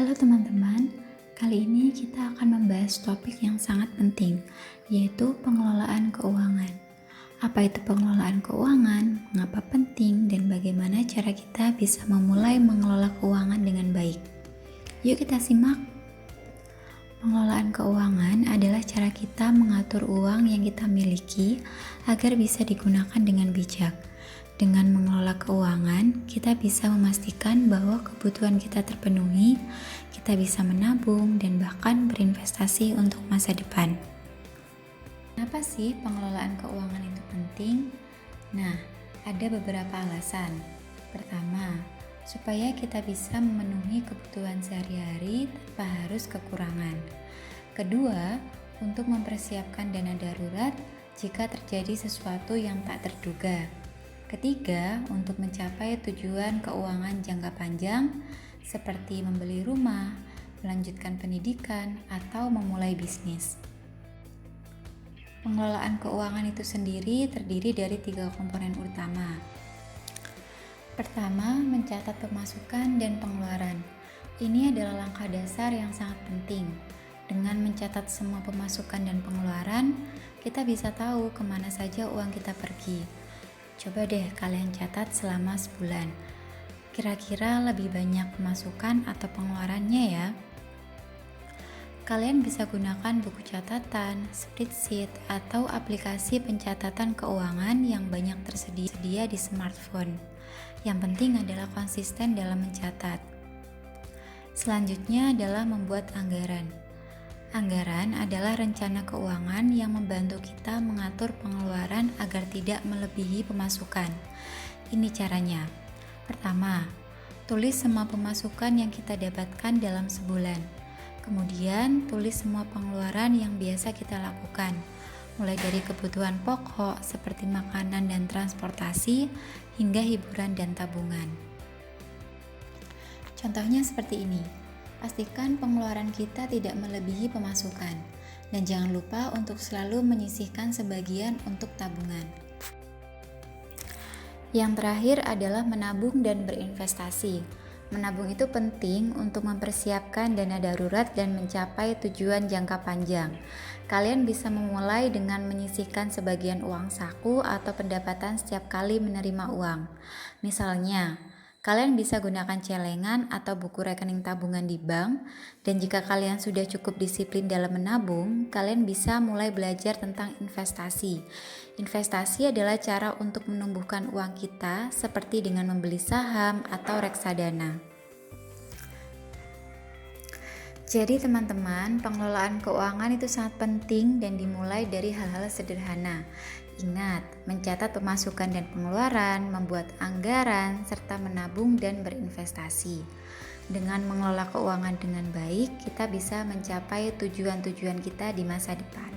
Halo teman-teman, kali ini kita akan membahas topik yang sangat penting, yaitu pengelolaan keuangan. Apa itu pengelolaan keuangan, mengapa penting, dan bagaimana cara kita bisa memulai mengelola keuangan dengan baik. Yuk kita simak. Pengelolaan keuangan adalah cara kita mengatur uang yang kita miliki agar bisa digunakan dengan bijak. Dengan mengelola keuangan, kita bisa memastikan bahwa kebutuhan kita terpenuhi, kita bisa menabung, dan bahkan berinvestasi untuk masa depan. Kenapa sih pengelolaan keuangan itu penting? Nah, ada beberapa alasan. Pertama, supaya kita bisa memenuhi kebutuhan sehari-hari tanpa harus kekurangan. Kedua, untuk mempersiapkan dana darurat jika terjadi sesuatu yang tak terduga. Ketiga, untuk mencapai tujuan keuangan jangka panjang seperti membeli rumah, melanjutkan pendidikan, atau memulai bisnis. Pengelolaan keuangan itu sendiri terdiri dari 3 komponen utama. Pertama, mencatat pemasukan dan pengeluaran. Ini adalah langkah dasar yang sangat penting. Dengan mencatat semua pemasukan dan pengeluaran, kita bisa tahu kemana saja uang kita pergi. Coba deh kalian catat selama sebulan. Kira-kira lebih banyak pemasukan atau pengeluarannya ya? Kalian bisa gunakan buku catatan, spreadsheet, atau aplikasi pencatatan keuangan yang banyak tersedia di smartphone. Yang penting adalah konsisten dalam mencatat. Selanjutnya adalah membuat anggaran. Anggaran adalah rencana keuangan yang membantu kita mengatur pengeluaran agar tidak melebihi pemasukan. Ini caranya. Pertama, tulis semua pemasukan yang kita dapatkan dalam sebulan. Kemudian, tulis semua pengeluaran yang biasa kita lakukan, mulai dari kebutuhan pokok seperti makanan dan transportasi, hingga hiburan dan tabungan. Contohnya seperti ini. Pastikan pengeluaran kita tidak melebihi pemasukan, dan jangan lupa untuk selalu menyisihkan sebagian untuk tabungan. Yang terakhir adalah menabung dan berinvestasi. Menabung itu penting untuk mempersiapkan dana darurat dan mencapai tujuan jangka panjang. Kalian bisa memulai dengan menyisihkan sebagian uang saku atau pendapatan setiap kali menerima uang. Misalnya, kalian bisa gunakan celengan atau buku rekening tabungan di bank, dan jika kalian sudah cukup disiplin dalam menabung, kalian bisa mulai belajar tentang investasi. Investasi adalah cara untuk menumbuhkan uang kita seperti dengan membeli saham atau reksadana. Jadi teman-teman, pengelolaan keuangan itu sangat penting dan dimulai dari hal-hal sederhana. Ingat, mencatat pemasukan dan pengeluaran, membuat anggaran, serta menabung dan berinvestasi. Dengan mengelola keuangan dengan baik, kita bisa mencapai tujuan-tujuan kita di masa depan.